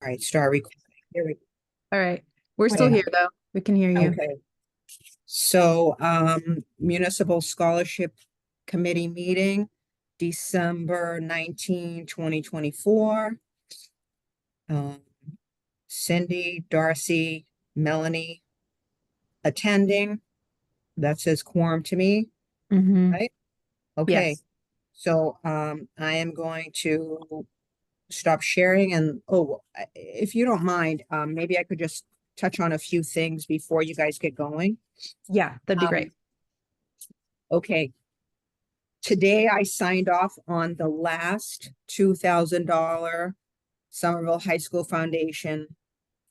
right, start recording. Here we All right. We're still go. here though. We can hear you. Okay. So, Municipal Scholarship Committee meeting, December 19, 2024. Um, Cindy, Darcy, Melanie attending. That says quorum to me, Hmm. right? Okay. Yes. So, I am going to stop sharing and, if you don't mind, maybe I could just touch on a few things before you guys get going. Yeah, that'd be Um, great. okay. Today I signed off on the last $2,000 Somerville High School Foundation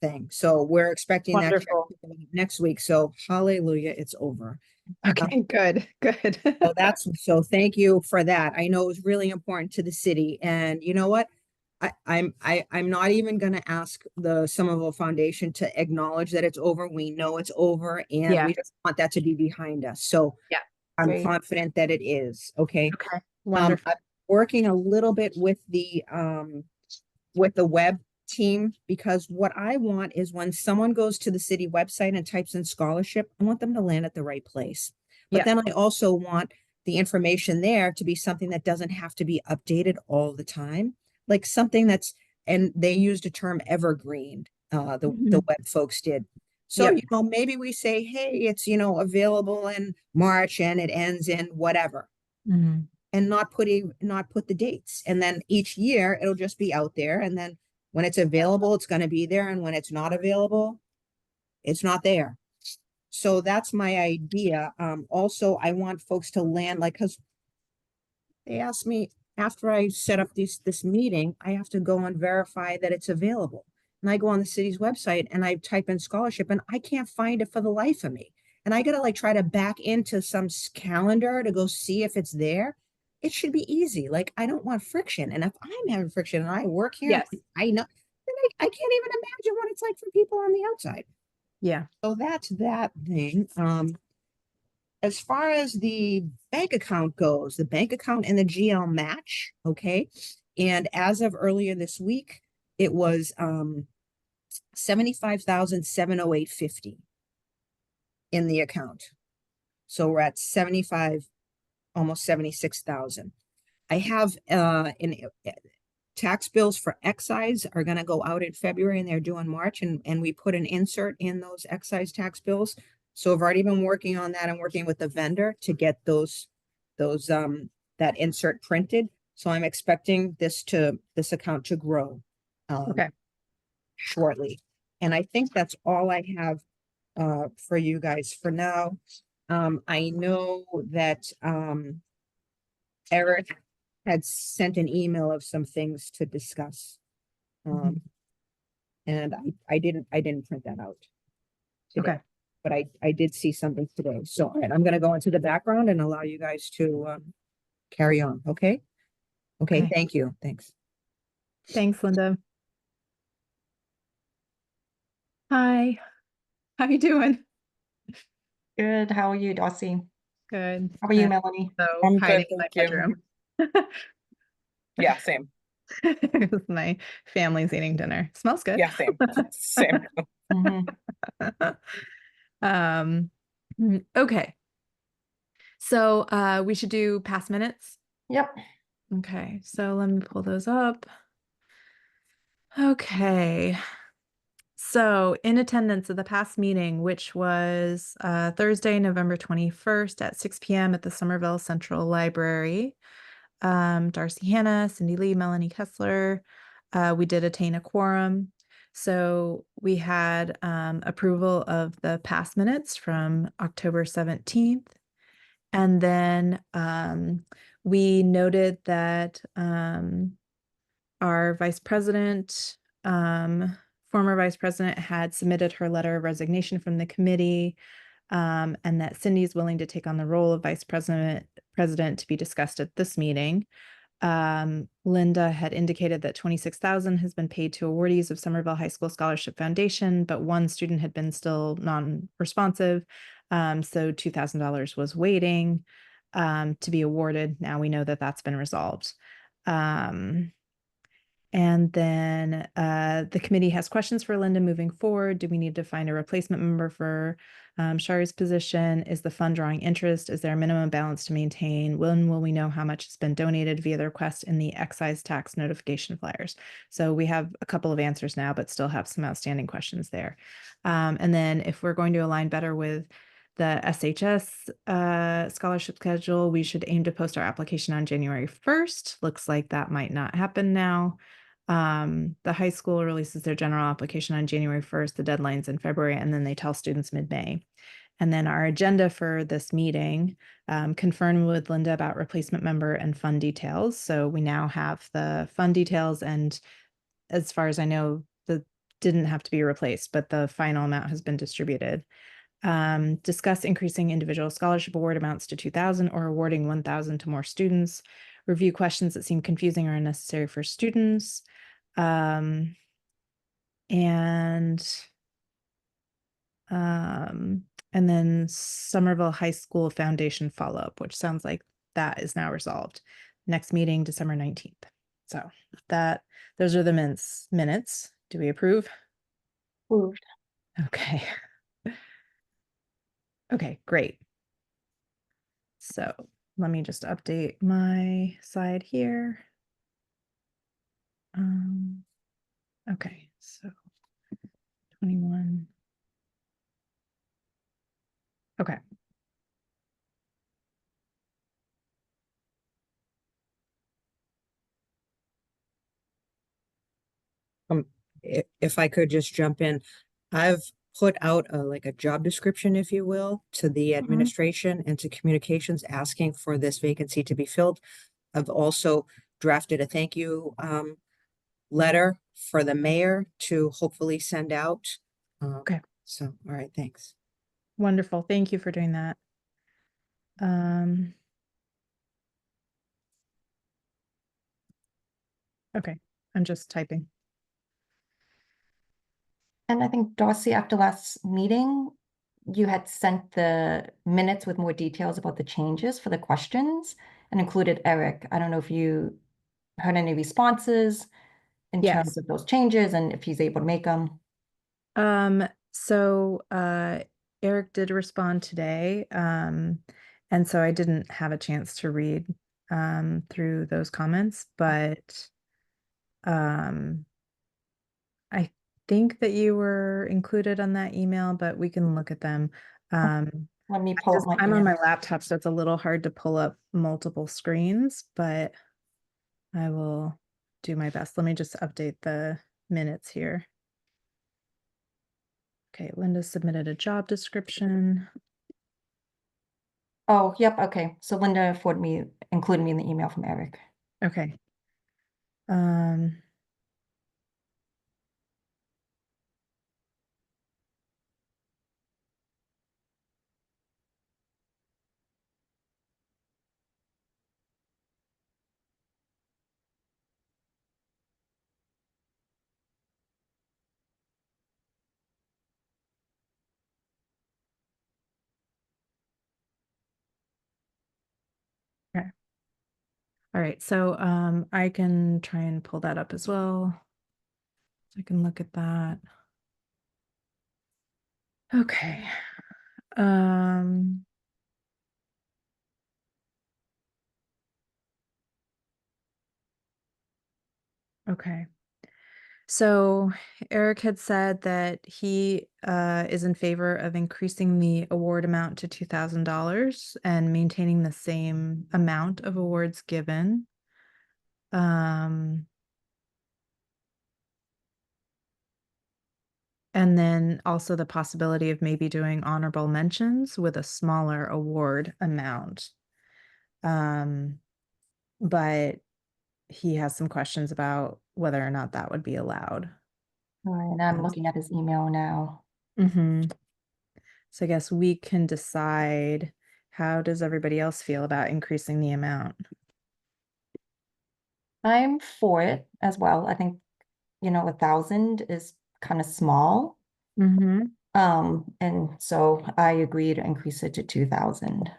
thing. So we're expecting that check Wonderful. next week. So hallelujah, it's over. Uh, Okay, good, good. so thank you for that. I know it was really important to the city. And you know what? I'm not even going to ask the Somerville Foundation to acknowledge that it's over. We know it's over, and Yeah, we just want that to be behind us. So yeah, I'm great. confident that it is. Okay. Okay, wonderful. I'm working a little bit with the web team because what I want is when someone goes to the city website and types in scholarship, I want them to land at the right place. But Yeah. then I also want the information there to be something that doesn't have to be updated all the time, like something that's, and they used a term evergreen, the Mhm. web folks did. So, Yep. maybe we say, hey, it's, available in March and it ends in whatever, Mhm. and not put the dates. And then each year it'll just be out there. And then when it's available, it's going to be there. And when it's not available, it's not there. So that's my idea. Also, I want folks to land like, because they asked me after I set up this meeting, I have to go and verify that it's available. And I go on the city's website and I type in scholarship and I can't find it for the life of me. And I got to like try to back into some calendar to go see if it's there. It should be easy. Like I don't want friction. And if I'm having friction and I work here and Yes. I know, then I can't even imagine what it's like for people on the outside. Yeah. So that's that thing. As far as the bank account goes, the bank account and the GL match, okay. And as of earlier this week, it was 75,708.50 in the account. So we're at 75, almost 76,000. I have in tax bills for excise are going to go out in February and they're due in March. And we put an insert in those excise tax bills. So I've already been working on that. I'm working with the vendor to get those that insert printed. So I'm expecting this account to grow um, Okay. shortly. And I think that's all I have for you guys for now. I know that Eric had sent an email of some things to discuss. Mhm. Um, and I didn't print that out today, Okay. but I did see something today. So all right, I'm gonna go into the background and allow you guys to carry on. Okay. Okay. Okay. Thank you. Thanks. Thanks, Linda. Hi. How you doing? Good. How are you, Darcy? Good. How are you, Melanie? So I'm good, hiding in my thank you. bedroom. Yeah, same. My family's eating dinner. Smells good. Yeah, same. Same. Mhm. Um, okay. So we should do past minutes. Yep. Okay, so let me pull those up. Okay. So in attendance at the past meeting, which was Thursday, November 21st at 6 p.m. at the Somerville Central Library, Darcy Hannah, Cindy Lee, Melanie Kessler, we did attain a quorum. So we had approval of the past minutes from October 17th. And then we noted that our vice president, former vice president, had submitted her letter of resignation from the committee, and that Cindy's willing to take on the role of vice president to be discussed at this meeting. Linda had indicated that 26,000 has been paid to awardees of Somerville High School Scholarship Foundation, but one student had been still non-responsive. So $2,000 was waiting to be awarded. Now we know that that's been resolved. And then the committee has questions for Linda moving forward. Do we need to find a replacement member for Shari's position? Is the fund drawing interest? Is there a minimum balance to maintain? When will we know how much has been donated via the request in the excise tax notification flyers? So we have a couple of answers now, but still have some outstanding questions there. And then if we're going to align better with the SHS scholarship schedule, we should aim to post our application on January 1st. Looks like that might not happen now. The high school releases their general application on January 1st, the deadline's in February, and then they tell students mid-May. And then our agenda for this meeting, confirm with Linda about replacement member and fund details. So we now have the fund details, and as far as I know, the didn't have to be replaced, but the final amount has been distributed. Discuss increasing individual scholarship award amounts to 2,000 or awarding 1,000 to more students. Review questions that seem confusing or unnecessary for students. And then Somerville High School Foundation follow-up, which sounds like that is now resolved. Next meeting, December 19th. So those are the minutes. Do we approve? Approved. Okay. Okay, great. So let me just update my side here. Okay, so 21. Okay. If I could just jump in, I've put out like a job description, if you will, to the administration and to communications asking for this vacancy to be filled. I've also drafted a thank you letter for the mayor to hopefully send out. Okay. So, all right, thanks. Wonderful. Thank you for doing that. Okay, I'm just typing. And I think Darcy, after last meeting, you had sent the minutes with more details about the changes for the questions and included Eric. I don't know if you heard any responses in terms Yes. of those changes and if he's able to make them. So Eric did respond today. And so I didn't have a chance to read through those comments, but I think that you were included on that email, but we can look at them. Let me pull up my I'm on email. my laptop, so it's a little hard to pull up multiple screens, but I will do my best. Let me just update the minutes here. Okay, Linda submitted a job description. Oh, yep, okay. So Linda included me in the email from Eric. Okay. Okay. All right, so I can try and pull that up as well. So I can look at that. Okay. Okay. So Eric had said that he is in favor of increasing the award amount to $2,000 and maintaining the same amount of awards given. And then also the possibility of maybe doing honorable mentions with a smaller award amount. But he has some questions about whether or not that would be allowed. All right, and I'm looking at his email now. So I guess we can decide, how does everybody else feel about increasing the amount? I'm for it as well. I think, 1,000 is kind of small. And so I agree to increase it to 2,000.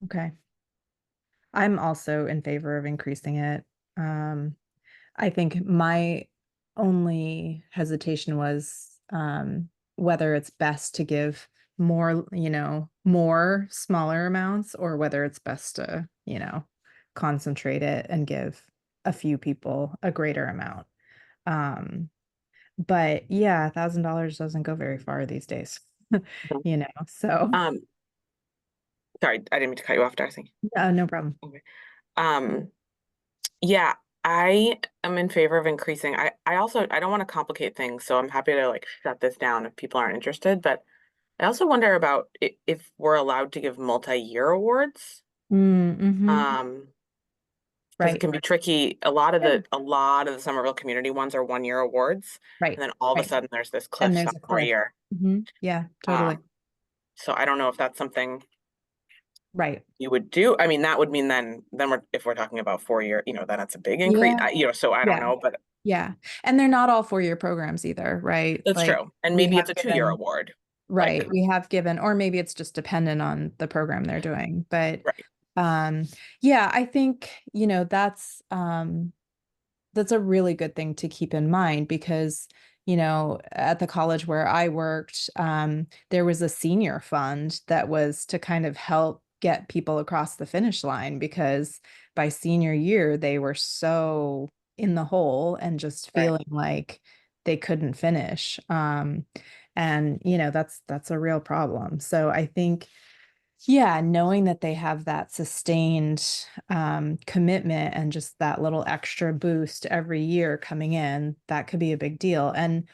Okay. I'm also in favor of increasing it. I think my only hesitation was whether it's best to give more, more smaller amounts, or whether it's best to, concentrate it and give a few people a greater amount. But yeah, $1,000 doesn't go very far these days, so Um, sorry, I didn't mean to cut you off, Darcy. no problem. Um, yeah, I am in favor of increasing. I also, I don't want to complicate things, so I'm happy to like shut this down if people aren't interested, but I also wonder about if we're allowed to give multi-year awards. Mm-hmm. Because it Right, can be tricky. yeah, A lot of the Somerville community ones are 1 year awards, right, and then all of a right. sudden there's this And cliff there's a sophomore cliff. year. Yeah, totally. So I don't know if that's something Right. you would do. I mean, that would mean then we're if we're talking about 4 year, then that's a big increase. Yeah. So I don't Yeah. know, but Yeah. And they're not all 4-year programs either, right? that's Like true. And we maybe have it's a 2 year given, award. Like, right. We have given, or maybe it's just dependent on the program they're doing. But right, yeah, I think, that's a really good thing to keep in mind because, at the college where I worked, there was a senior fund that was to kind of help get people across the finish line because by senior year, they were so in the hole and just right. feeling like they couldn't finish. And that's a real problem. So I think, yeah, knowing that they have that sustained commitment and just that little extra boost every year coming in, that could be a big deal. And,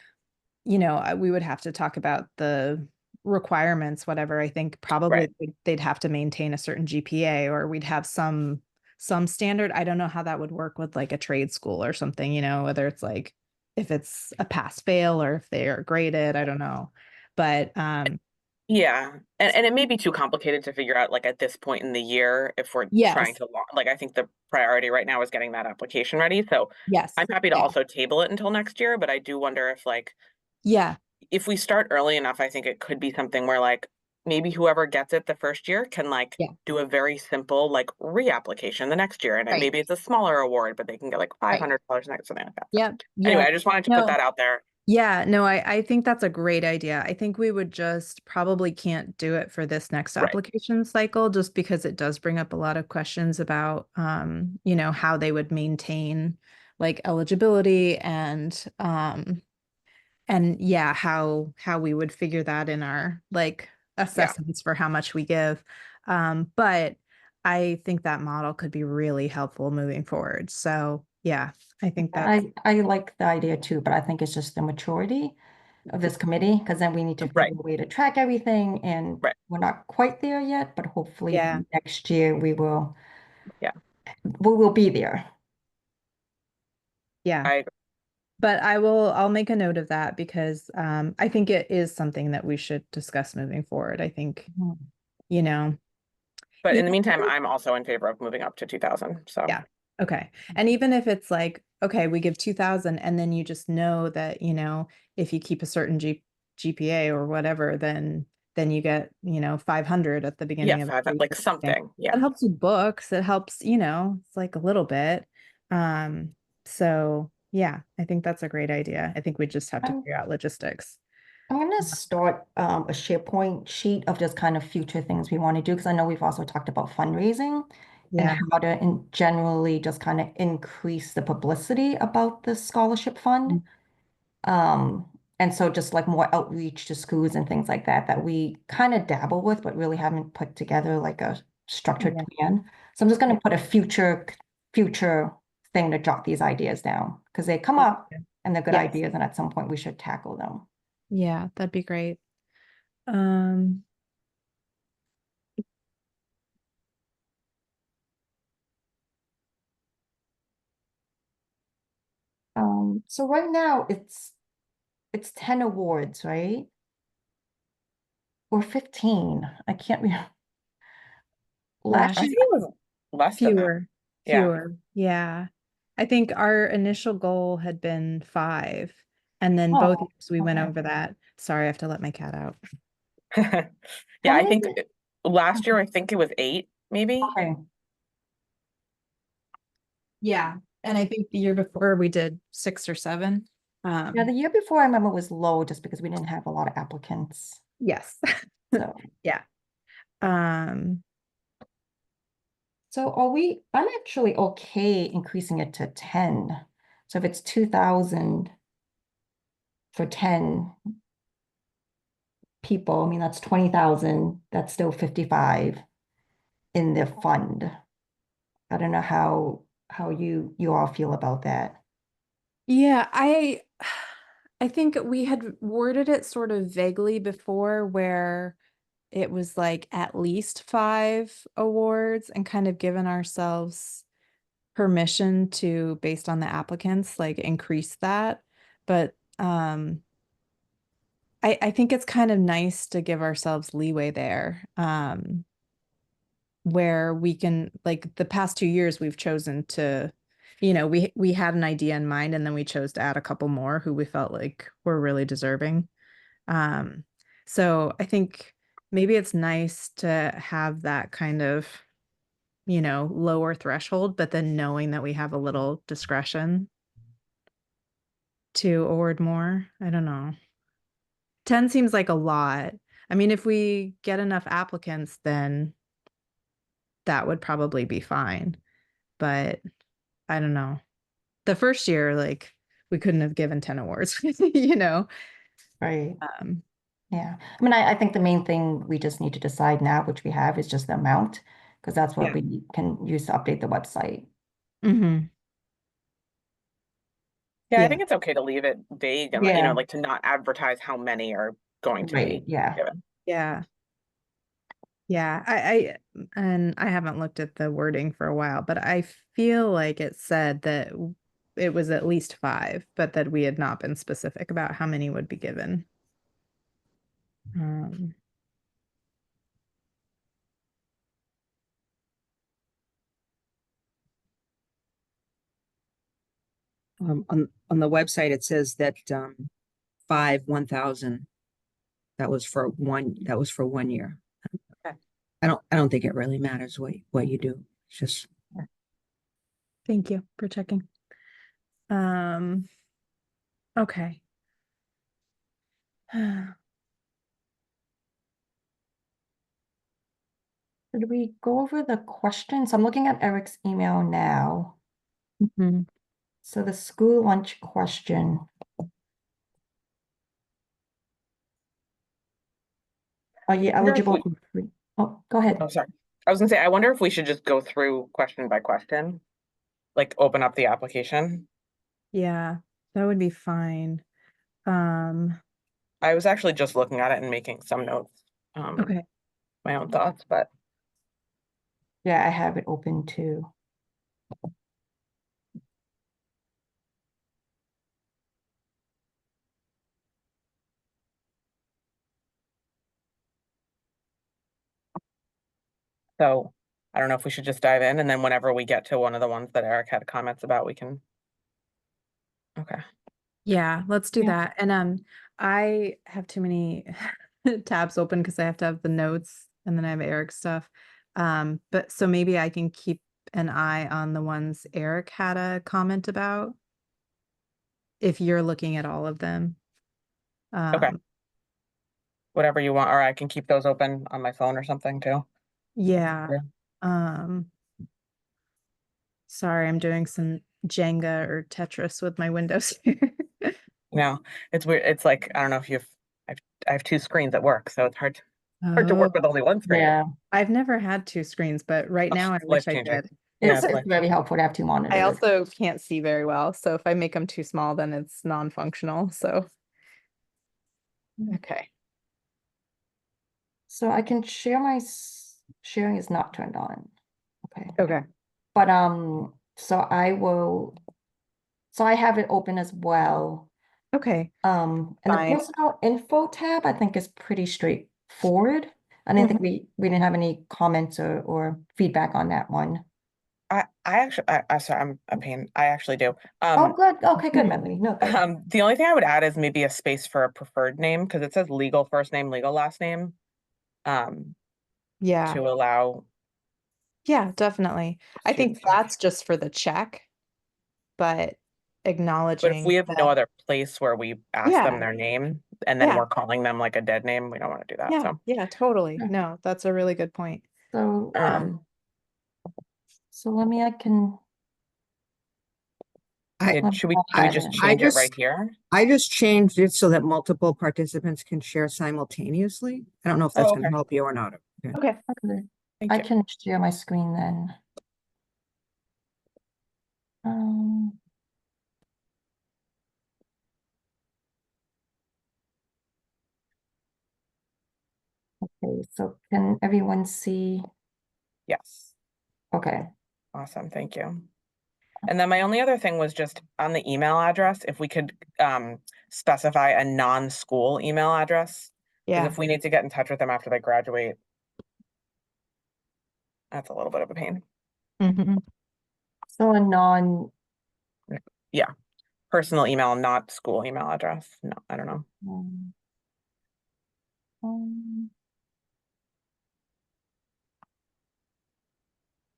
we would have to talk about the requirements, whatever. I think Right. probably they'd have to maintain a certain GPA, or we'd have some standard. I don't know how that would work with like a trade school or something, whether it's like if it's a pass fail or if they are graded, I don't know. But Yeah. And it may be too complicated to figure out like at this point in the year if we're trying yes, to like I think the priority right now is getting that application ready. So I'm yes, happy to yeah, also table it until next year, but I do wonder if like yeah. if we start early enough, I think it could be something where like maybe whoever gets it the first year can like Yeah. do a very simple like reapplication the next year. And Right. maybe it's a smaller award, but they can get like Right. $500 next, something like that. So Yeah. anyway, Yeah. I just wanted to put No. that out there. Yeah. No, I think that's a great idea. I think we would just probably can't do it for this next Right. application cycle just because it does bring up a lot of questions about how they would maintain like eligibility and yeah, how we would figure that in our like Yeah. assessments for how much we give. But I think that model could be really helpful moving forward. So yeah, I think that's I like the idea too, but I think it's just the maturity of this committee, because then we need to Right. figure a way to track everything, and Right. we're not quite there yet, but hopefully yeah, next year Yeah. we will be there. yeah. I agree. But I'll make a note of that because I think it is something that we should discuss moving forward. I think, Mhm. you know, But in the even meantime, I'm also in favor of moving up to 2000. So yeah. Okay. And even if it's like, okay, we give 2000 and then you just know that, if you keep a certain GPA or whatever, then you get, 500 at the yeah, beginning of the five, year. like or something. something. Yeah. That helps with books. It helps, it's like a little bit. So yeah, I think that's a great idea. I think we just have to I'm, figure out logistics. I'm gonna start a SharePoint sheet of just kind of future things we want to do, because I know we've also talked about fundraising and Yeah. how to generally just kind of increase the publicity about the scholarship fund. Um, and so just like more outreach to schools and things like that, that we kind of dabble with, but really haven't put together like a structured Yeah. plan. So I'm just Yeah. going to put a future thing to jot these ideas down, because they come up and they're good Yes. ideas, and at some point we should tackle them. Yeah, that'd be great. Um, So right now it's 10 awards, right? Or 15. I can't remember. Last last I year, think it was less than that. fewer, Yeah. fewer. Yeah. I think our initial goal had been 5, and then both oh, years we went okay. over that. Sorry, I have to let my cat out. Yeah, How I many? think last year I think it was 8, maybe. Okay. Yeah. And I think the year before we did 6 or 7. Yeah, the year before I remember was low just because we didn't have a lot of applicants. Yes. So, Yeah. Um, so I'm actually okay increasing it to 10. So if it's 2,000 for 10 people, I mean, that's 20,000, that's still 55 in the fund. I don't know how you all feel about that. yeah, I think we had worded it sort of vaguely before where it was like at least 5 awards and kind of given ourselves permission to, based on the applicants, like increase that. But I think it's kind of nice to give ourselves leeway there. Where we can, like the past 2 years we've chosen to, we had an idea in mind and then we chose to add a couple more who we felt like were really deserving. So I think maybe it's nice to have that kind of, lower threshold, but then knowing that we have a little discretion to award more. I don't know. 10 seems like a lot. I mean, if we get enough applicants, then that would probably be fine. But I don't know. The first year, like, we couldn't have given 10 awards, Right. Um, Yeah. I mean, I think the main thing we just need to decide now, which we have, is just the amount, because that's what Yeah. we can use to update the website. mhm. Yeah, I Yeah. think it's okay to leave it vague and, Yeah. like to not advertise how many are going to Right. be Yeah. given. Yeah. Yeah. And I haven't looked at the wording for a while, but I feel like it said that it was at least 5, but that we had not been specific about how many would be given. Um, On the website, it says that 1,000. That was for 1 year. Okay. I don't think it really matters what you do. It's just Thank you for checking. Okay. Did we go over the questions? I'm looking at Eric's email now. Mhm. So the school lunch question. Are you wonder if eligible we- for free? Oh, go ahead. Oh, sorry. I was gonna say, I wonder if we should just go through question by question, like open up the application. Yeah, that would be fine. Um, I was actually just looking at it and making some notes, okay. my own thoughts, but Yeah, I have it open too. so I don't know if we should just dive in and then whenever we get to one of the ones that Eric had comments about, we can. Okay. Yeah, let's do Yeah. that. And I have too many tabs open because I have to have the notes and then I have Eric's stuff. But so maybe I can keep an eye on the ones Eric had a comment about if you're looking at all of them. Okay. Um, Whatever you want, or I can keep those open on my phone or something too. yeah. Yeah. Um, sorry, I'm doing some Jenga or Tetris with my windows here. No, it's weird. It's like, I don't know if I have 2 screens at work, so it's hard to Oh, work with only one screen. Yeah. I've never had 2 screens, but right now I wish Life I changing. did. Yeah, It's very helpful to have two I monitors. also can't see very well, so if I make them too small, then it's non-functional, so. Okay. So I can share sharing is not turned on. Okay. Okay. But so I have it open as well. Okay. And the Fine. personal info tab I think is pretty straightforward. I didn't think we didn't have any comments or feedback on that one. I actually, I sorry, I'm a pain. I actually do. Oh, good. Okay, good, Melanie. No, good. The only thing I would add is maybe a space for a preferred name because it says legal first name, legal last name. Yeah. To allow. Yeah, definitely. I think students. that's just for the check. but But acknowledging if we have no that, other place where we ask them Yeah. their name and then Yeah. we're calling them like a dead name, we don't want to do that. yeah, So, yeah, totally. Yeah. No, that's a really good point. So, um, I can. I- should we I- just I change it right just- here? I just changed it so that multiple participants can share simultaneously. I don't know if that's Oh, gonna okay. help you or not. Okay. Okay. Okay, Thank I you. can share my screen then. Um, okay, so can everyone see? Yes. Okay, Awesome. Thank you. And then my only other thing was just on the email address, if we could specify a non-school email address. Because Yeah. if we need to get in touch with them after they graduate, that's a little bit of a pain. Mhm. so a non, Yeah. Personal email, not school email address. No, I don't know. um, um,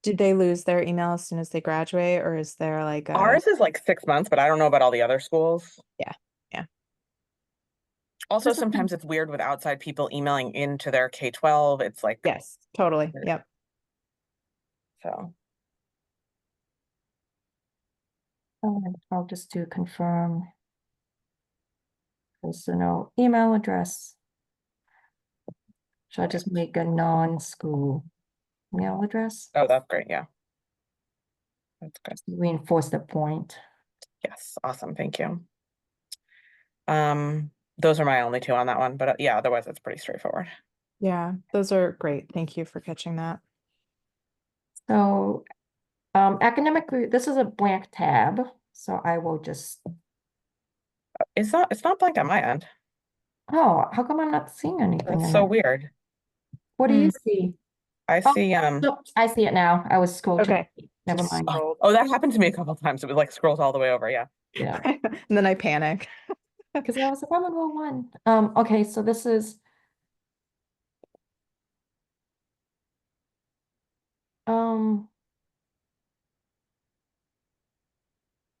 Do they lose their email as soon as they graduate, or is there like a, Ours is like 6 months, but I don't know about all the other schools. yeah, yeah. Also, This is- sometimes it's weird with outside people emailing into their K-12. It's like, Yes, totally. Weird. Yep. so, I'll just do confirm. Personal email address. Should I just make a non-school email address? oh, that's great. Yeah. That's good. Reinforce the point. Yes, awesome. Thank you. Those are my only two on that one, but yeah, otherwise it's pretty straightforward. Yeah, those are great. Thank you for catching that. So, this is a blank tab, so I will just, It's not blank on my end. oh, how come I'm not seeing anything That's in so it? weird. What do you see? I Oh, see, Nope, I see it now. I was scrolled to, Okay. never Just mind. scrolled. oh, that happened to me a couple times. It was like scrolls all the way over. Yeah. Yeah, And then I panic. because I was like, I'm gonna go one. Okay, so this is, um,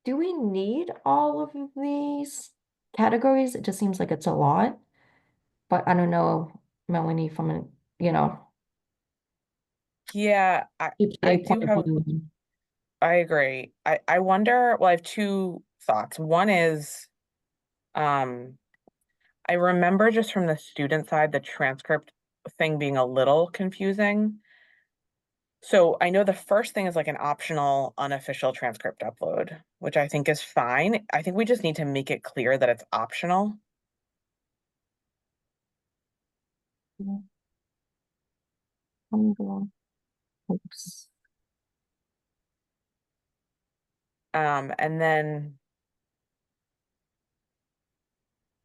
do we need all of these categories? It just seems like it's a lot. But I don't know, Melanie, from a, you know, Yeah, I EPA do point of have, view. I agree. I wonder, well, I have two thoughts. One is, um, I remember just from the student side, the transcript thing being a little confusing. So I know the first thing is like an optional unofficial transcript upload, which I think is fine. I think we just need to make it clear that it's optional. Oops. And then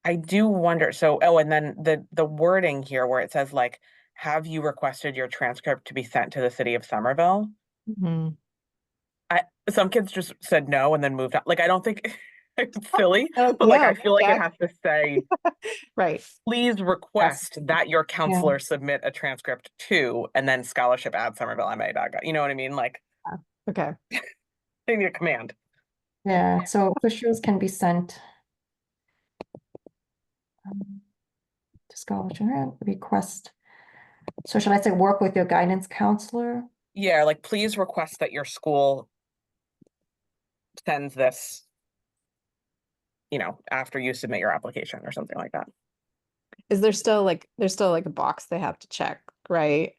I do wonder, so, oh, and then the wording here where it says like, have you requested your transcript to be sent to the city of Somerville? Mhm. Some kids just said no and then moved on. Like, I don't think it's silly, Oh, but like, no, I feel like it Jack. has to say, Right. please request that your counselor submit a transcript to, and then scholarship at somervillema.gov. You know what I mean? Like, Okay. they need a command. Yeah, so officials can be sent to scholarship request. So should I say work with your guidance counselor? Yeah, like, please request that your school sends this, after you submit your application or something like that. Is there's still like a box they have to check, right?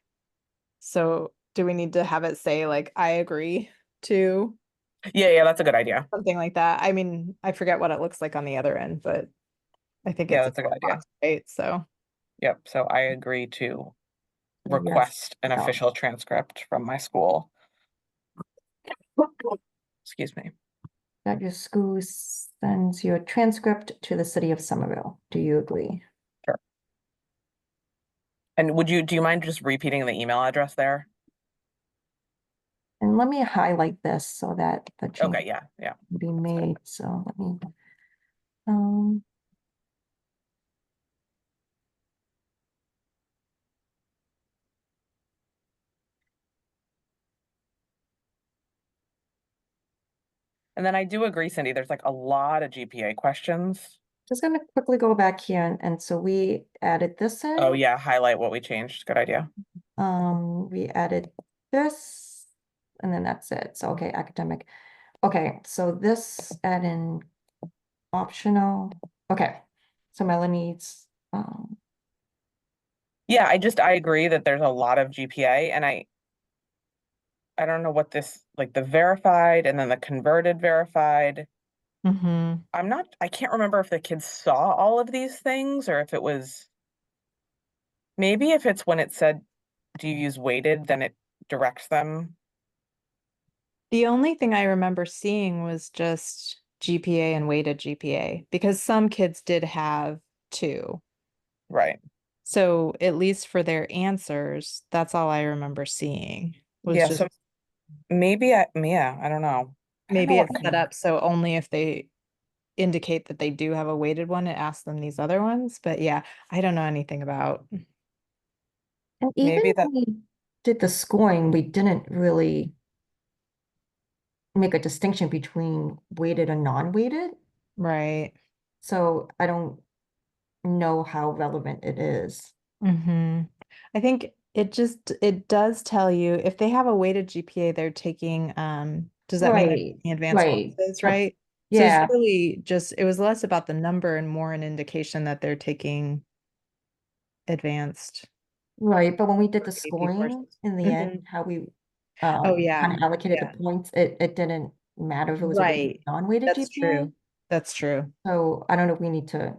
So do we need to have it say like, I agree to Yeah, that's a good idea. something like that? I mean, I forget what it looks like on the other end, but I think Yeah, it's that's a good idea. box, right? So, Yep, so I agree to Yes. request an Yeah. official transcript from my school. Excuse me. That your school sends your transcript to the city of Somerville. Do you agree? Sure. And do you mind just repeating the email address there? And let me highlight this so that the change Okay, yeah. can be made. So let me, um, And then I do agree, Cindy, there's like a lot of GPA questions. Just gonna quickly go back here and so we added this in. Oh yeah, highlight what we changed. Good idea. We added this and then that's it. So, okay, academic. Okay, so this add in optional. Okay, so Melanie's, Yeah, I agree that there's a lot of GPA and I don't know what this, like the verified and then the converted verified. Mm-hmm. I can't remember if the kids saw all of these things or if it was, maybe if it's when it said, do you use weighted, then it directs them. The only thing I remember seeing was just GPA and weighted GPA because some kids did have two. Right. So at least for their answers, that's all I remember seeing was Yeah, just so yeah, I don't know. I don't know maybe what it's set up so only if they indicate that they do have a weighted one, it asks them these other ones. But yeah, I don't know anything about. and even maybe that, when we did the scoring, we didn't really make a distinction between weighted and non-weighted. Right. So I don't know how relevant it is. Mm-hmm. I think it does tell you if they have a weighted GPA, they're taking does that mean they're Right, taking advanced right. courses, right? So it's Yeah, really just it was less about the number and more an indication that they're taking advanced right. But when we did or the AP scoring courses. in the Mhm. end, how we Oh yeah. kind of allocated the Yeah. points, it didn't matter if it was a weighted Right. or non-weighted That's GPA. true. That's true. So I don't know if we need to,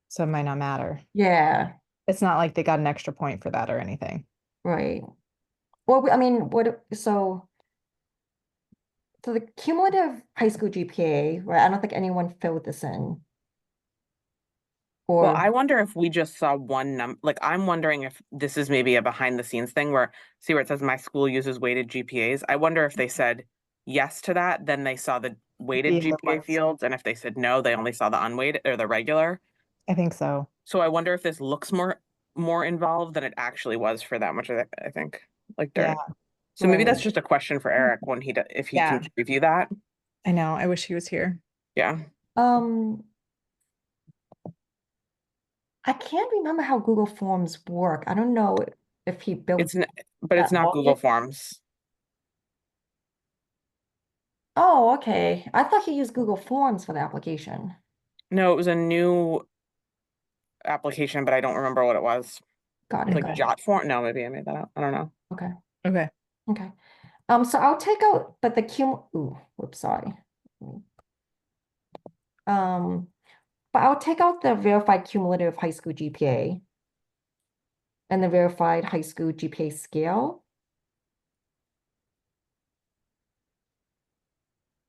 So it might not matter. yeah, It's not like they got an extra point for that or anything. right. Well, I mean, so the cumulative high school GPA, right? I don't think anyone filled this in. well, Or I wonder if we just saw like I'm wondering if this is maybe a behind the scenes thing where, see where it says my school uses weighted GPAs. I wonder if they said yes to that, then they saw the weighted The other GPA ones. fields, and if they said no, they only saw the unweighted or the regular. I think so. So I wonder if this looks more involved than it actually was for them, which I think like Yeah. they're, so maybe that's right. just a question for Eric when if he can Yeah. review that. I know. I wish he was here. Yeah. Um, I can't remember how Google Forms work. I don't know if he built But it's that not Google logic. Forms. Oh, okay. I thought he used Google Forms for the application. No, it was a new application, but I don't remember what it was. Got It's it, like got it. Jot form. No, maybe I made that up. I don't know. Okay, Okay. okay. So I'll take out, but whoops, sorry. Um, but I'll take out the verified cumulative high school GPA and the verified high school GPA scale.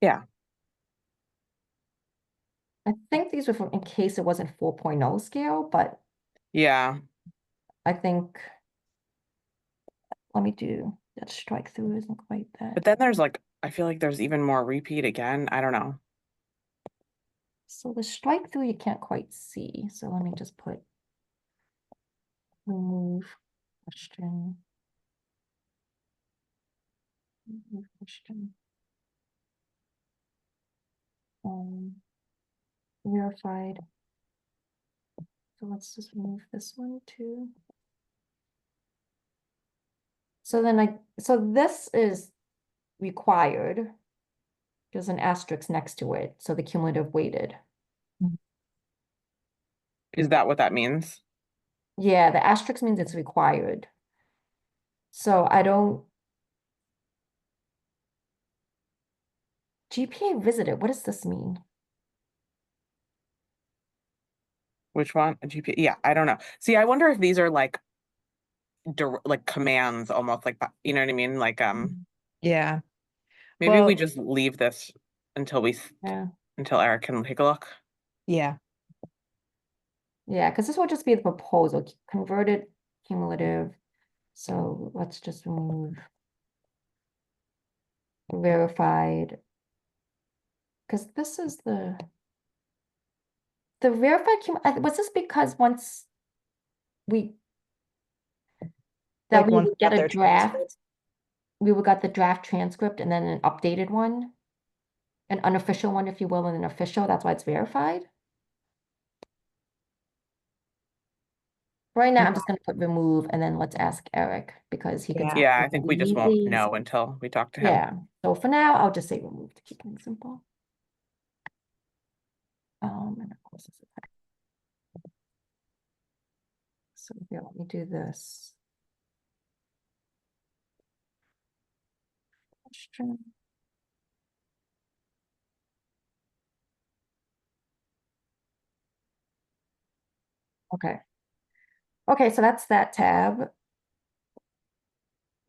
Yeah. I think these were in case it wasn't 4.0 scale, but Yeah. I think, let me do that strike through isn't quite that. But then there's like, I feel like there's even more repeat again. I don't know. So the strike through you can't quite see. So let me just put remove question. Remove question. Verified. So let's just remove this one too. So this is required. There's an asterisk next to it. So the cumulative weighted. Is that what that means? Yeah, the asterisk means it's required. So I don't. GPA visited, what does this mean? Which one? A GPA? Yeah, I don't know. See, I wonder if these are like like commands almost like, you know what I mean? Like Yeah. maybe we Well, just leave this until Yeah. until Eric can take a look. yeah. Yeah, because this will just be the proposal, converted cumulative. So let's just remove verified. Because this is the verified was this because once we that Like we once would they get got a their draft, transcript. we would got the draft transcript and then an updated one? an unofficial one, if you will, and an official. That's why it's verified. Right now, I'm just gonna put remove and then let's ask Eric because he could. Yeah. Yeah, I think we just won't delete these. know until we talk to him. Yeah, so for now, I'll just say remove to keep things simple. And of course, it's a- so here, let me do this. Question. Okay. Okay, so that's that tab.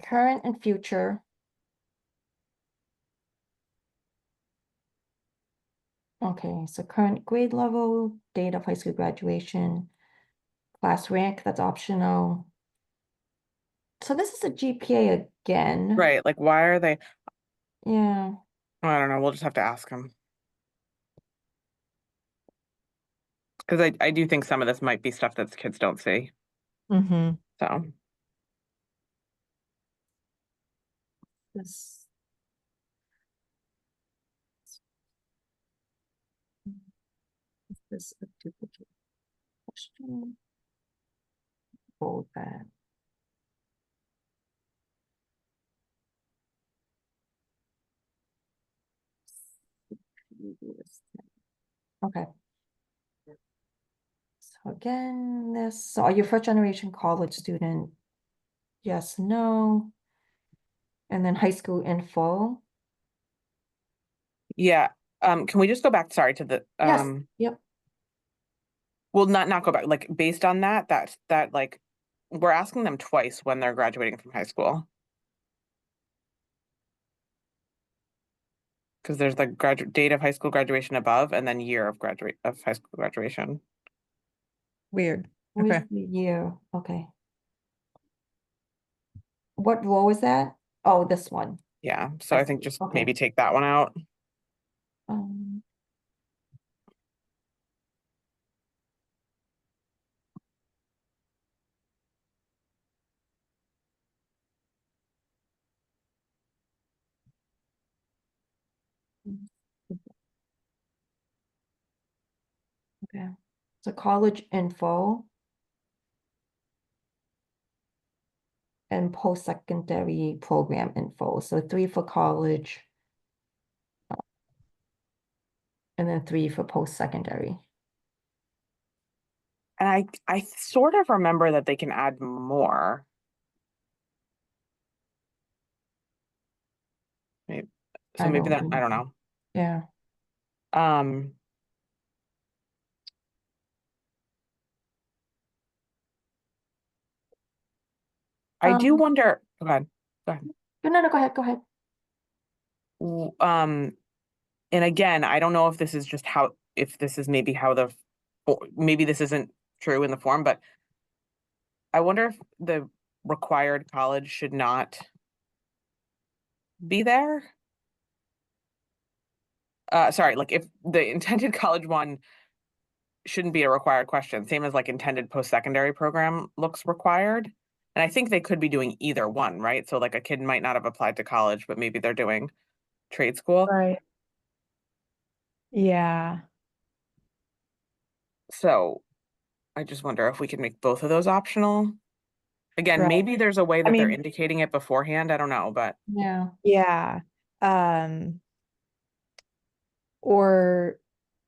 Current and future. Okay, so current grade level, date of high school graduation, class rank, that's optional. So this is a GPA again. Right, like why are they, Yeah. I don't know, we'll just have to ask him. Because I do think some of this might be stuff that the kids don't see, Mm-hmm. so. This. Is this a duplicate question? Hold that. Okay. So again, this, so are you a first generation college student? Yes, no. And then high school info. Yeah, can we just go back, sorry, to the, Yes, yep. well, not go back, like, based on that, like, we're asking them twice when they're graduating from high school. Because there's the graduate date of high school graduation above, and then year of high school graduation. Weird. Where's Okay. the year? Okay. What row is that? Oh, this one. Yeah, so I think see. just Okay. maybe take that one out. Um, okay. So college info and post-secondary program info. So 3 for college. And then 3 for post-secondary. And I sort of remember that they can add more. Maybe, so I maybe know. that, I don't know. Yeah. Um, I do Um, wonder, go ahead, go ahead. no, go ahead, go ahead. And again, I don't know if this is just how, if this is maybe how maybe this isn't true in the form, but I wonder if the required college should not be there. Sorry, like if the intended college one shouldn't be a required question, same as like intended post-secondary program looks required. And I think they could be doing either one, right? So like a kid might not have applied to college, but maybe they're doing trade school. Right. Yeah. So I just wonder if we can make both of those optional. Again, Right. maybe there's a way that they're mean, indicating it beforehand. I don't know, but Yeah. yeah. Or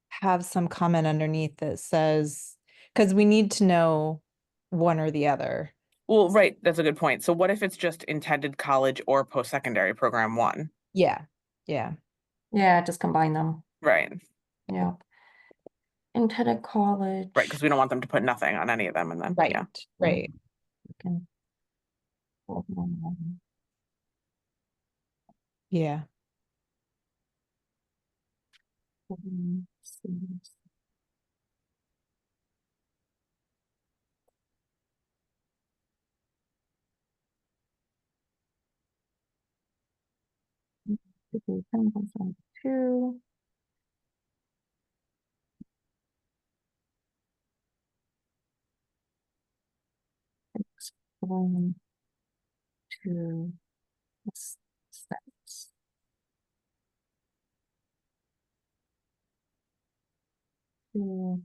have some comment underneath that says, because we need to know one or the other. well, right, that's a good point. So what if it's just intended college or post-secondary program one? Yeah. Yeah. Yeah, just combine them. Right, Yeah. Intended college. right, because we don't want them to put nothing on any of them and then, Right. yeah. Right. Okay. Yeah. Two. One, two, six. 2.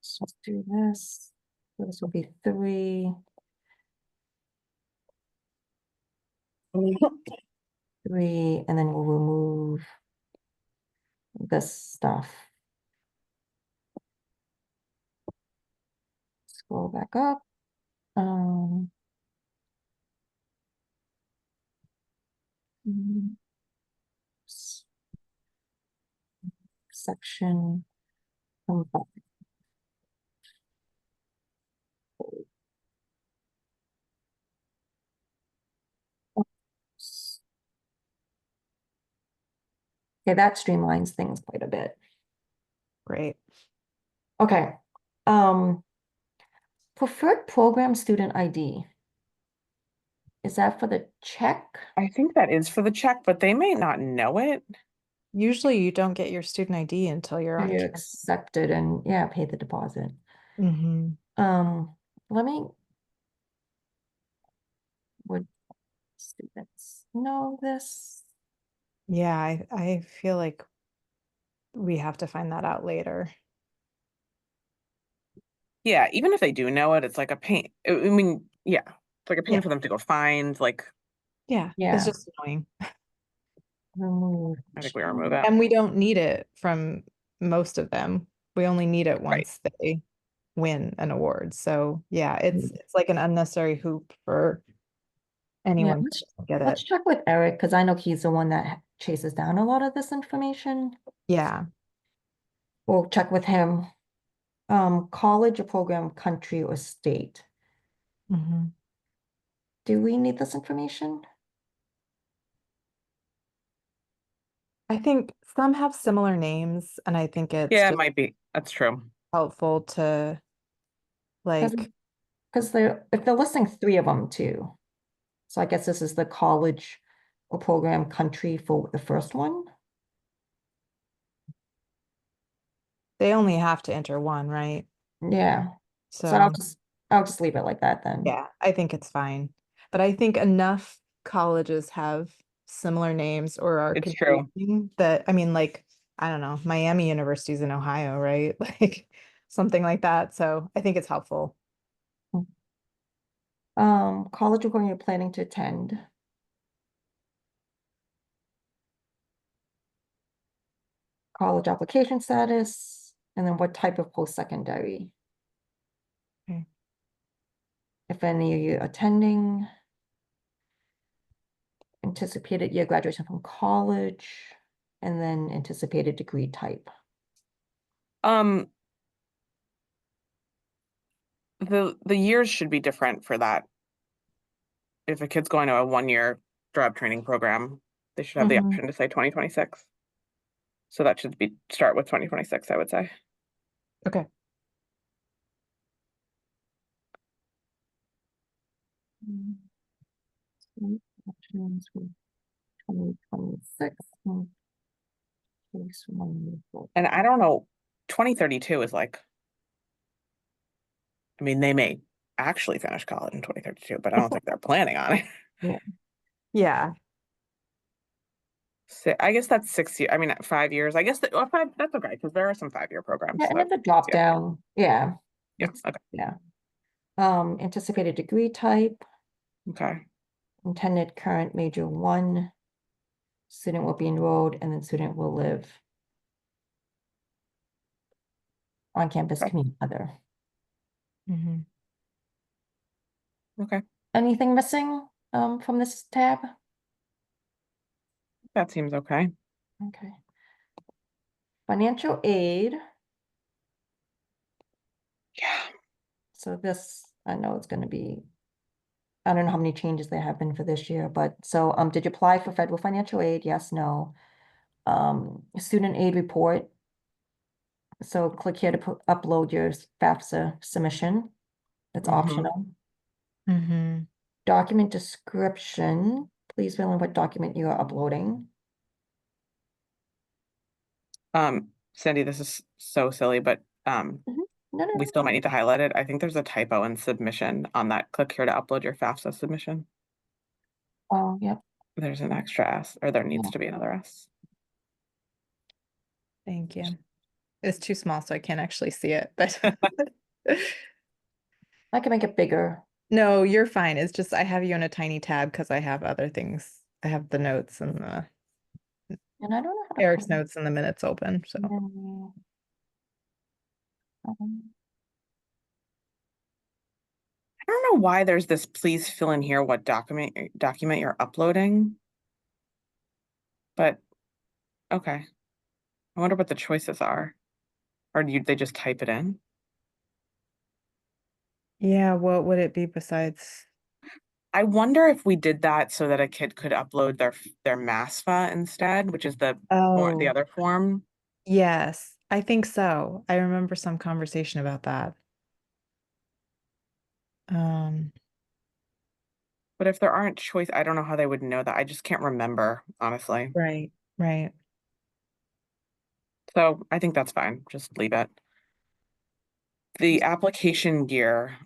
So let's do this. So this will be 3. 3, and then we'll remove this stuff. Scroll back up. Mm, Section. Okay, that streamlines things quite a bit. Great. Okay. Preferred program student ID. Is that for the check? I think that is for the check, but they may not know it. Usually you don't get your student ID until you're on. You accepted and yeah, pay the deposit. Mm-hmm. Let me. Would students know this? Yeah, I feel like we have to find that out later. Yeah, even if they do know it, it's like a pain. I mean, yeah, it's like a pain Yeah. for them to go find. Like, Yeah, Yeah. it's just annoying. Remove. I think we remove it. And we don't need it from most of them. We only need it Right. once they win an award. So yeah, it's like an unnecessary hoop for Yeah, anyone let's, to get let's it. check with Eric because I know he's the one that chases down a lot of this information. Yeah. We'll check with him. College or program, country or state. Mm-hmm. Do we need this information? I think some have similar names, and I think it's Yeah, it just might be. That's true. helpful to like, Because if they're listing 3 of them too. So I guess this is the college or program country for the first one. they only have to enter one, right? Yeah. So So I'll just leave it like that then. yeah, I think it's fine. But I think enough colleges have similar names or are It's true. confusing that, I mean, like, I don't know, Miami University's in Ohio, right? Like something like that. So I think it's helpful. College or program you're planning to attend. College application status, and then what type of post-secondary. Okay. If any of you attending. Anticipated year graduation from college, and then anticipated degree type. The years should be different for that. If a kid's going to a 1-year job training program, they should have the option to say 2026. So that should be start with 2026, I would say. Okay. Options for 2026. And I don't know, 2032 is like, I mean, they may actually finish college in 2032, but I don't think they're planning on it. Yeah. So I guess that's 6 years. I mean, 5 years. I guess that's okay because there are some 5-year programs. Yeah, and So it's a drop yeah. down. Yeah. Yeah. It's- Okay. Yeah. Anticipated degree type, Okay. intended current major 1. Student will be enrolled, and then student will live on campus Okay. community other. Mm-hmm. Okay. Anything missing from this tab? That seems okay. Okay. Financial aid. Yeah. So this, I know it's going to be, I don't know how many changes there have been for this year, but so did you apply for federal financial aid? Yes, no. Student aid report. So click here to upload your FAFSA submission. It's Mhm. optional. Mm-hmm. Document description. Please fill in what document you are uploading. Cindy, this is so silly, but No, no, we no. still might need to highlight it. I think there's a typo in submission on that. Click here to upload your FAFSA submission. Oh, yep. There's an extra S, or there needs Yeah. to be another S. Thank you. It's too small, so I can't actually see it, but I can make it bigger. no, you're fine. It's just I have you on a tiny tab because I have other things. I have the notes and the And I don't know how to Eric's put it. notes and the minutes open. So Um, I don't know why there's this, please fill in here what document you're uploading. But, okay. I wonder what the choices are. Or they just type it in? yeah, what would it be besides? I wonder if we did that so that a kid could upload their MASFA instead, which is the Oh, other form. yes, I think so. I remember some conversation about that. But if there aren't choice, I don't know how they would know that. I just can't remember, honestly. Right, right. So I think that's fine. Just leave it. The application year.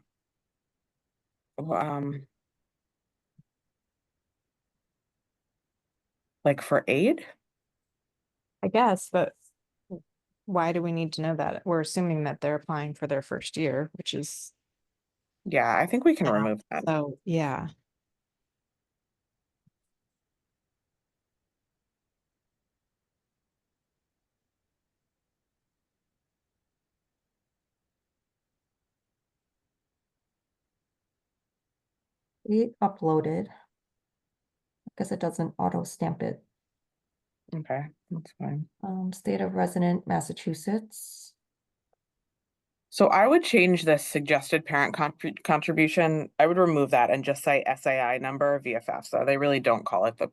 Like for aid? I guess, but why do we need to know that? We're assuming that they're applying for their first year, which is Yeah, I think we can now. remove that. So, yeah. We uploaded because it doesn't auto stamp it. Okay, that's fine. State of resident, Massachusetts. So I would change the suggested parent contribution. I would remove that and just say SAI number via FAFSA. They really don't call it the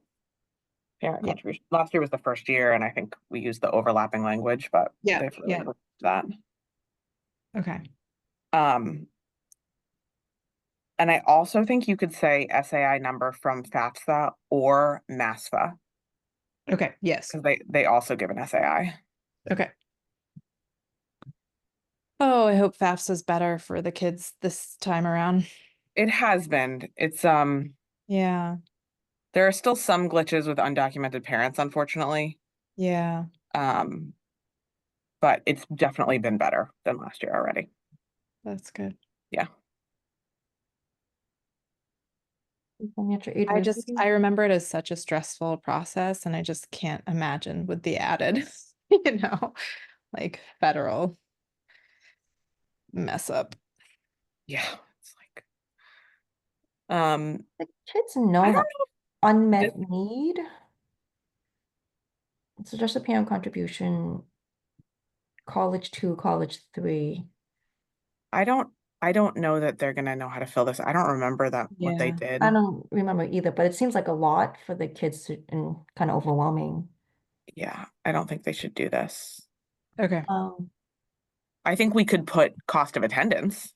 parent Yeah. contribution. Last year was the first year, and I think we used the overlapping language, but Yeah, they've really yeah. removed that. Okay. And I also think you could say SAI number from FAFSA or MASFA, Okay, yes. because they also give an SAI. Okay. Oh, I hope FAFSA's better for the kids this time around. It has been. It's Yeah, there are still some glitches with undocumented parents, unfortunately. yeah. But it's definitely been better than last year already. That's good. Yeah. Financial aid I review. remember it as such a stressful process, and I just can't imagine with the added, you know, like federal mess up. Yeah. It's like The kids I know don't that know. unmet need. It's just a parent contribution. College 2, college 3. I don't know that they're gonna know how to fill this. I don't remember that what they Yeah. did. I don't remember either, but it seems like a lot for the kids and kind of overwhelming. Yeah, I don't think they should do this. Okay. I think we could put cost of attendance,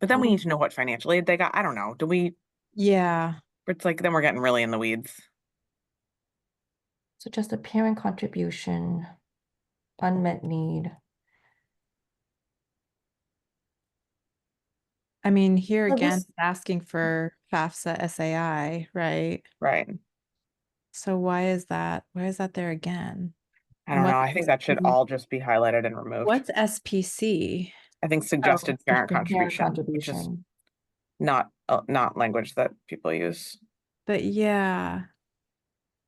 but then we need to know what financial aid they got. I don't know. Do we? Yeah. It's like then we're getting really in the weeds. So just a parent contribution, unmet need. I mean, here Well, again, this- it's asking for FAFSA SAI, right? Right. So why is that? Why is that there again? I And don't know. I think that should all just be highlighted and removed. what's SPC? I think suggested parent Parent contribution, which is contribution. not language that people use. But yeah,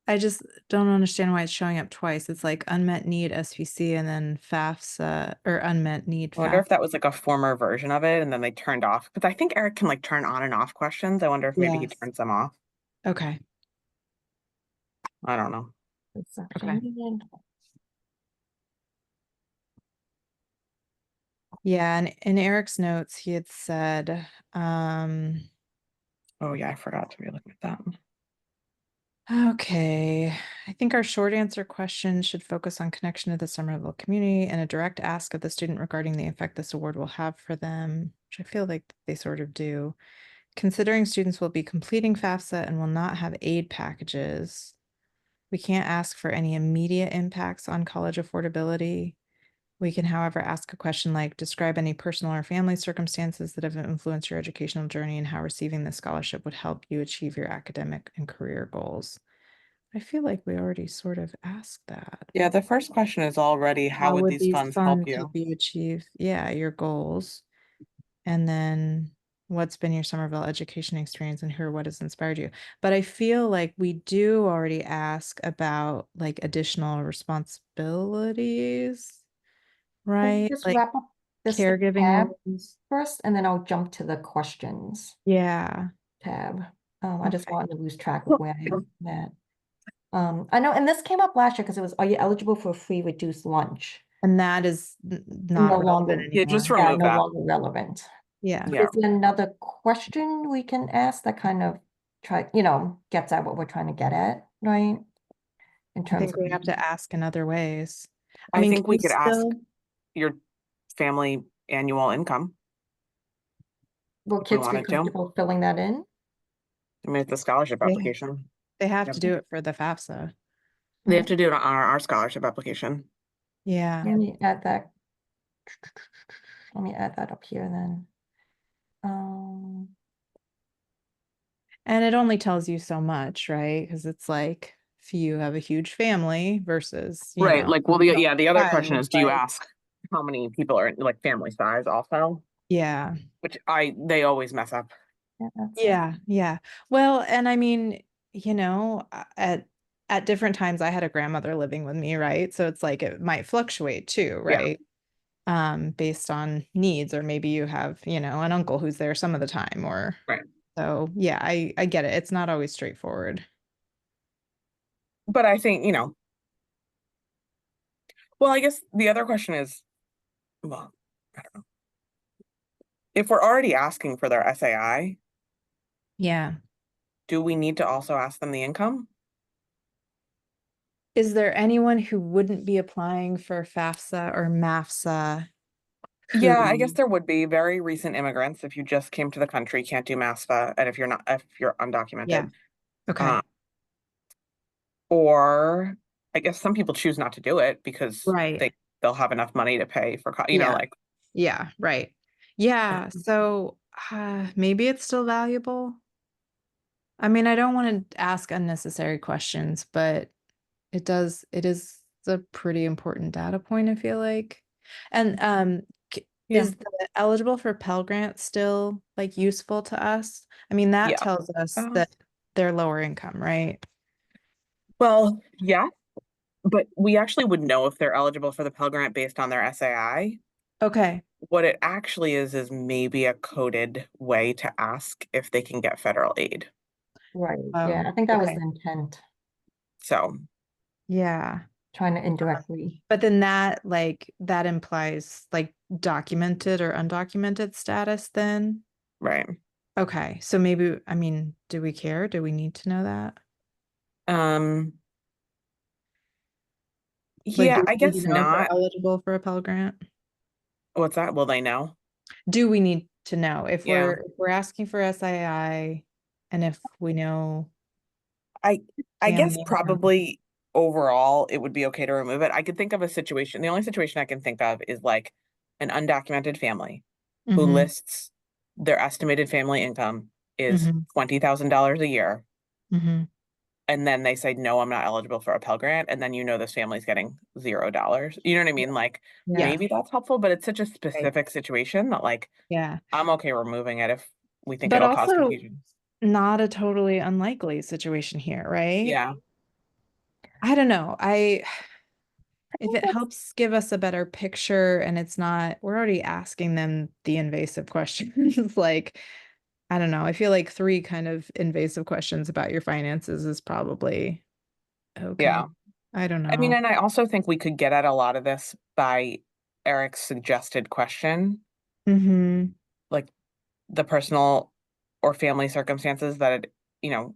I just don't understand why it's showing up twice. It's like unmet need SPC and then FAFSA or unmet need I wonder if FAFSA. that was like a former version of it and then they turned off, because I think Eric can like turn on and off questions. I wonder if maybe he Yes. turns them off. Okay. I don't know. It's Okay. actually needed. Yeah, and in Eric's notes, he had said, Oh yeah, I forgot to be looking at that. okay, I think our short answer questions should focus on connection to the Somerville community and a direct ask of the student regarding the effect this award will have for them, which I feel like they sort of do. Considering students will be completing FAFSA and will not have aid packages, we can't ask for any immediate impacts on college affordability. We can, however, ask a question like, describe any personal or family circumstances that have influenced your educational journey and how receiving this scholarship would help you achieve your academic and career goals. I feel like we already sort of asked that. Yeah, the first question is already, how would these funds help you? you achieve, yeah, your goals? And then what's been your Somerville education experience and who or what has inspired you? But I feel like we do already ask about like additional responsibilities, Can we right? just Like wrap up this caregiving tab roles. first, and then I'll jump to the questions Yeah. tab. I just Okay. wanted to lose track of where I'm at. I know, and this came up last year because it was, are you eligible for a free reduced lunch? And that is not No longer, relevant Yeah, just anymore. yeah, remove no that. longer relevant. Yeah. But Yeah. is there another question we can ask that kind of gets at what we're trying to get at, right? In I terms think of, we have to ask in other ways. I mean, think we kids could ask still, your family annual income will if we kids be wanted to. comfortable filling that in? I mean, it's a scholarship Yeah. application. they have Yep. to do it for the FAFSA. They have to do it on our scholarship application. Yeah. Let me add that. Let me add that up here then. And it only tells you so much, right? Because it's like if you have a huge family versus, Right. Like, well, the other question child, is, do you like, ask how many people are like family size also? yeah. Which they always mess up. Yeah, that's it. Yeah. Yeah. Well, and I mean, at different times I had a grandmother living with me, right? So it's like it might fluctuate too, Yeah. right? Based on needs, or maybe you have, an uncle who's there some of the time, or Right. so yeah, I get it. It's not always straightforward. But I think, well, I guess the other question is, well, I don't know. If we're already asking for their SAI, Yeah. do we need to also ask them the income? Is there anyone who wouldn't be applying for FAFSA or MAFSA? Yeah, I guess who- there would be very recent immigrants. If you just came to the country, can't do MASFA, and if you're Yeah. undocumented. Okay. Or I guess some people choose not to do it because Right. they'll have enough money to pay for, Yeah. like. Yeah. Right. Yeah. So maybe it's still valuable. I mean, I don't want to ask unnecessary questions, but it is a pretty important data point, I feel like. And Yeah. is the eligible for Pell Grant still like useful to us? I mean, that Yeah. tells us Uh, that they're lower income, right? Well, yeah, but we actually would know if they're eligible for the Pell Grant based on their SAI. Okay. What it actually is maybe a coded way to ask if they can get federal aid. Right, Oh, yeah, I think that was okay. the intent, So, Yeah. trying to indirectly. But then that implies like documented or undocumented status then? right. Okay. So maybe, I mean, do we care? Do we need to know that? Um, Like, yeah, do I we need guess to know if we're not. eligible for a Pell Grant? What's that? Will they know? Do we need to know if Yeah. we're asking for SII and if we know I guess family income? probably overall it would be okay to remove it. I could think of a situation. The only situation I can think of is like an undocumented family who Mm-hmm. lists their estimated family income is Mm-hmm. $20,000 a year. Mm-hmm. And then they say, no, I'm not eligible for a Pell Grant. And then this family's getting $0. You know what I mean? Like Yeah. maybe that's helpful, but it's such a Right. specific situation that like Yeah. I'm okay removing it if we think But it'll cause also confusion. not a totally unlikely situation here, right? Yeah. I don't know. I If think it helps give us a better picture and it's not, we're already asking them the invasive questions. Like, I don't know. I feel like 3 kind of invasive questions about your finances is probably okay. Yeah. I don't I mean, know. and I also think we could get at a lot of this by Eric's suggested question, Mm-hmm. like the personal or family circumstances that had,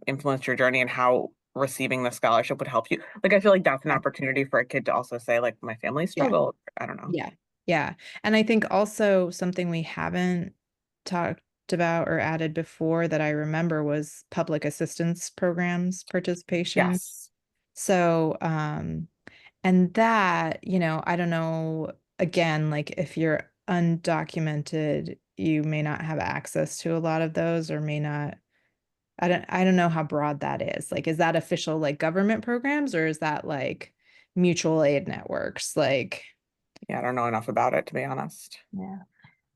influenced your journey and how receiving the scholarship would help you. Like, I feel like that's an Yeah. opportunity for a kid to also say, like, my family Yeah. struggled. I don't know. Yeah. Yeah. And I think also something we haven't talked about or added before that I remember was public assistance programs participation. Yes. So, and that, I don't know, again, like if you're undocumented, you may not have access to a lot of those or may not I don't know how broad that is. Like, is that official like government programs, or is that like mutual aid networks? Like, Yeah, I don't know enough about it, to be honest. Yeah.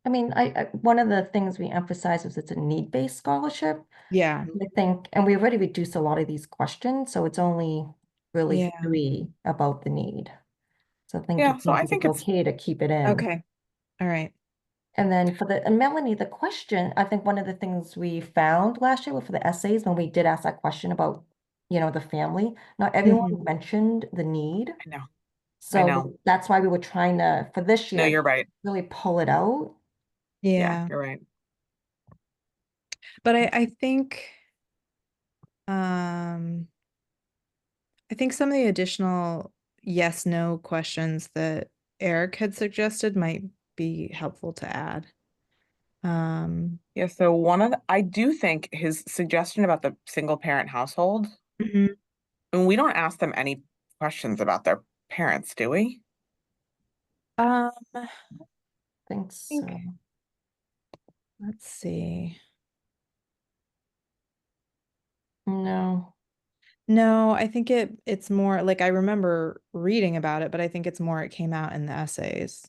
I mean, I one of the things we emphasize is it's a need-based scholarship. yeah, I think, and we already reduced a lot of these questions, so it's only really yeah. 3 about the need. So I think Yeah, it so I seems like think it's it's, okay to keep it in. Okay. All right. And then for the, and Melanie, the question, I think one of the things we found last year for the essays, when we did ask that question about, the family, not everyone Mhm. mentioned the need. I know, I know. So that's why we were trying to, for this No, year, you're right. really pull it out. Yeah, Yeah. you're right. But um I think some of the additional yes, no questions that Eric had suggested might be helpful to add. Um, Yeah, so I do think his suggestion about the single parent household, mhm. and we don't ask them any questions about their parents, do we? I Think think, so. let's see. No. No, I think it's more like I remember reading about it, but I think it's more it came out in the essays.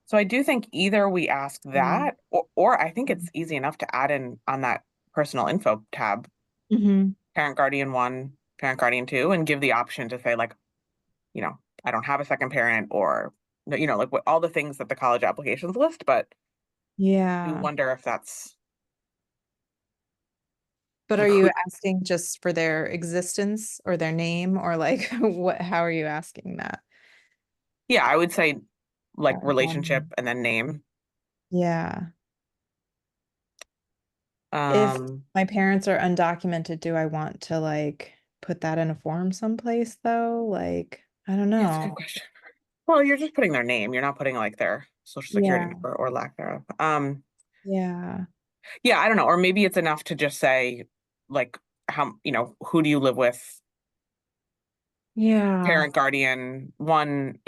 So I do think either we ask Mm. that, or I think it's easy enough to add in on that personal info tab, Mhm. parent guardian 1, parent guardian 2, and give the option to say like, I don't have a second parent, or like what all the things that the college applications list, but we Yeah. wonder if that's But are like you who. asking just for their existence or their name, or like how are you asking that? Yeah, I would say like relationship Um, and then name. Yeah. If Um, my parents are undocumented, do I want to like put that in a form someplace though? Like, I don't yeah, that's a good know. question. Well, you're just putting their name. You're not putting like their social security Yeah. number or lack thereof. Yeah. Yeah, I don't know. Or maybe it's enough to just say, like, who do you live with? Yeah. Parent, guardian, 1,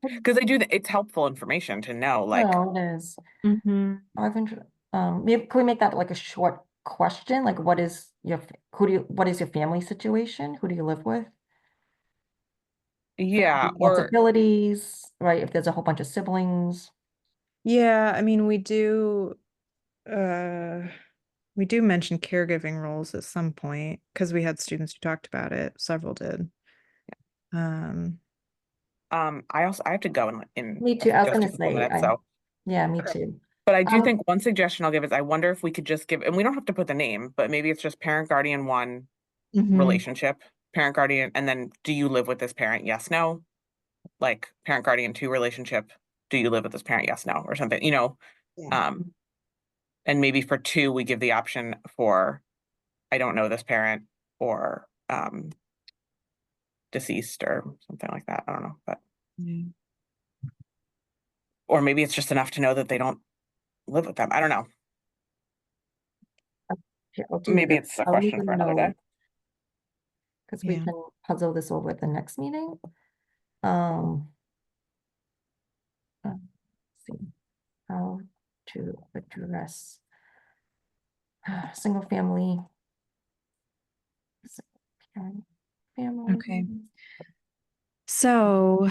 because I do it's helpful information to know, like, no, it is. Mm-hmm. 500, maybe, can we make that like a short question? Like, what is your family situation? Who do you live with? yeah, or Responsibilities, right? If there's a whole bunch of siblings. Yeah, I mean uh we do mention caregiving roles at some point because we had students who talked about it. Several did. Um, I have to go in Me too. I was just a gonna couple say, minutes, so. yeah, me Okay. too. But I do Um, think one suggestion I'll give is I wonder if we could just give, and we don't have to put the name, but maybe it's just parent, guardian 1, mhm. relationship, parent, guardian, and then do you live with this parent? Yes, no. Like parent, guardian 2, relationship. Do you live with this parent? Yes, no, or something, Yeah. um, and maybe for 2, we give the option for I don't know this parent, or deceased or something like that. I don't know, but Yeah. or maybe it's just enough to know that they don't live with them. I don't know. here, I'll do Maybe this. it's a I'll leave question a for another day. note because we Yeah. can puzzle this over at the next meeting. Um, let's see how to address single family. Parent, family. Okay. So,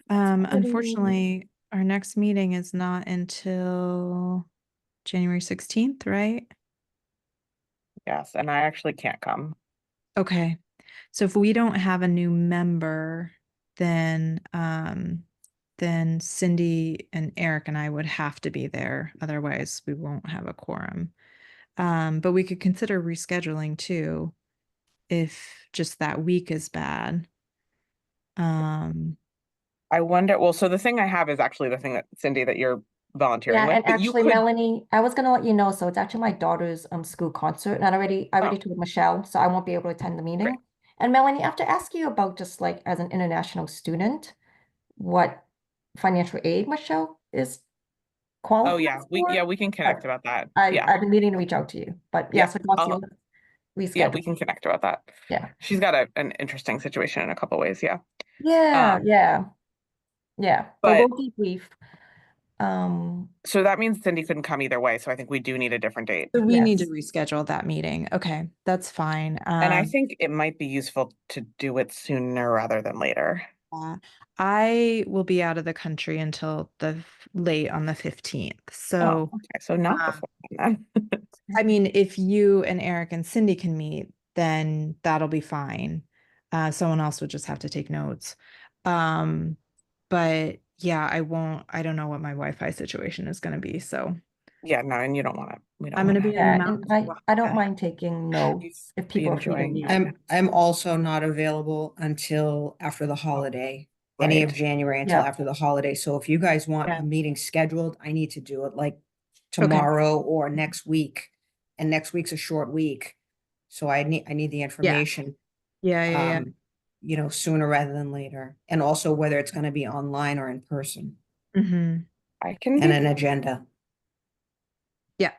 Disability. unfortunately, our next meeting is not until January 16th, right? Yes, and I actually can't come. Okay. So if we don't have a new member, then Cindy and Eric and I would have to be there. Otherwise, we won't have a quorum. But we could consider rescheduling too if just that week is bad. Um, I wonder, well, so the thing I have is actually the thing that Cindy that you're volunteering Yeah, with, and but you actually, could. Melanie, I was gonna let you know, so it's actually my daughter's school concert, and I already Oh, told Michelle, so I won't be able to attend the great. meeting. And Melanie, I have to ask you about just like as an international student, what financial aid Michelle is Oh qualified yeah, for? we can connect But about that. I Yeah. I've been meaning to reach out to you, but yeah, Yeah. so Darcy, I'll, yeah, we reschedule. can connect about that. Yeah, She's got an interesting situation in a couple ways, yeah. yeah, Um, yeah, yeah. But but we'll debrief. So that means Cindy couldn't come either way, so I think we do need a different date. So we need to Yes. reschedule that meeting. Okay, that's fine. And I think it might be useful to do it sooner rather than later. I will be out of the country until late on the 15th. Oh, So, okay, so not um, before then. I mean, if you and Eric and Cindy can meet, then that'll be fine. Someone else would just have to take notes. But yeah, I don't know what my Wi-Fi situation is going to be. So Yeah, no, and you don't want to, we don't I'm going to want be in the Yeah, and mountains. I don't Okay. mind taking notes if be people are free to enjoying meet. that. I'm also not available until after the holiday, any of Right. January until Yeah. after the holiday. So if you guys want Yeah. a meeting scheduled, I need to do it like tomorrow or next week. And next week's a short week. So I need the information, Yeah. you know, sooner rather than later. And also whether it's going to be online or in person Mm-hmm. I can and be, an agenda. Yeah.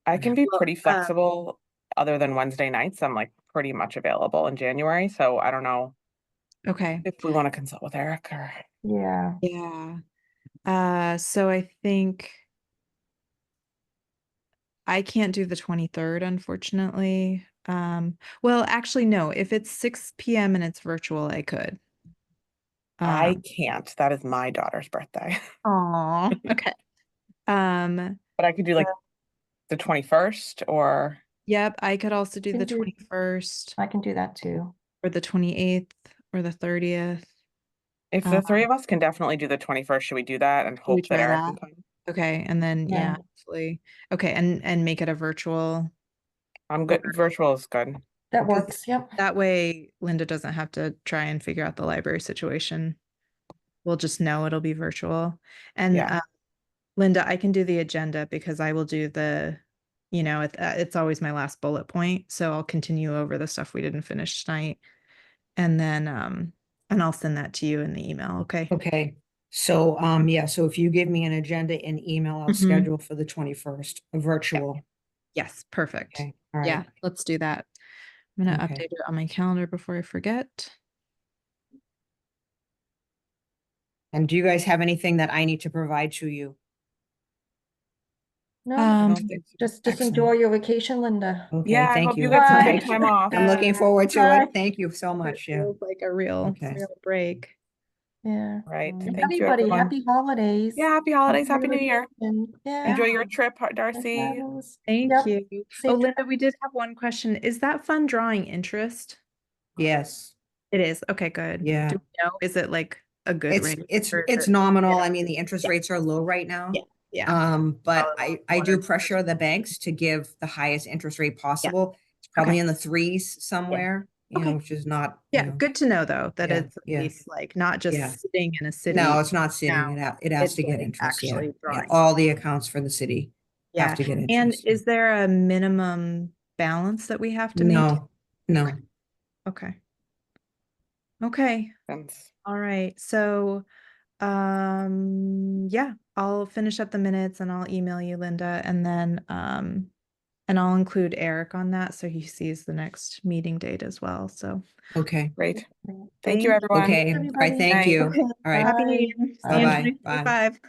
I can be Well, pretty flexible other than Wednesday nights. I'm like pretty much available in January, so I don't know Okay. if we want to consult with Eric or. Yeah. Yeah. So I think I can't do the 23rd, unfortunately. Well, actually, no, if it's 6 p.m. and it's virtual, I could. I can't. That is my daughter's birthday. Aw, okay. But I could do like the 21st or Yep, I could also do Can the do- 21st I can do that too. or the 28th or the 30th. if the three of us can definitely do the 21st, should we do that and Can we hope that try Eric that? can come? Okay, and then Yeah. hopefully. Okay, and make it a virtual. I'm good. Virtual is good. That Because works. Yep. that way Linda doesn't have to try and figure out the library situation. We'll just know it'll be virtual. And Yeah. Linda, I can do the agenda because I will do it's always my last bullet point. So I'll continue over the stuff we didn't finish tonight. And then and I'll send that to you in the email. Okay. Okay. So, yeah, so if you give me an agenda in email, I'll Mhm. schedule for the 21st, a virtual. Yes, perfect. Okay, all Yeah, right. let's do that. I'm gonna Okay. update it on my calendar before I forget. And do you guys have anything that I need to provide to you? No, I Um, don't think so. just Excellent. enjoy your vacation, Linda. Okay, Yeah, I thank hope you. you get some Bye. good time off. I'm looking forward to Bye. it. Thank you so much. it Yeah. feels like a real Okay. break. Yeah. Right. Um, Thank you, Everybody, everyone. happy holidays. Yeah, happy holidays, Enjoy happy New Year. vacation. Yeah. Enjoy your trip, Darcy. Travels. Thank Yep. you. Safe Oh, Linda, we did have one question. Is that fund drawing interest? Yes. It is. Okay, good. Yeah. Do we know? Is it like a good rate? or is It's it- nominal. Yeah. I mean, the interest Yeah. rates are low right now. Yeah. But Probably I one do or two pressure the banks to give the highest interest rate possible. It's Okay. probably in the threes somewhere, you know, Okay. which is not, Yeah, you know, good to know though that Yeah, it's at yeah. least like not just Yeah. sitting in a city. no, it's not sitting. now, It has it's to get like interest. Yeah. actually Yeah. drawing. All the accounts for the city have Yeah. to get And interest. is there a minimum balance that we have to maintain? No. Okay. Okay. Thanks. All right. So yeah, I'll finish up the minutes and I'll email you, Linda, and then and I'll include Eric on that so he sees the next meeting date as well. So Okay. Great. Thank Thank you, Thank everyone. Okay. All right. everybody. Thank Night. you. Okay. All right. Happy New Bye. Year. See you in Bye-bye. Bye. 2025.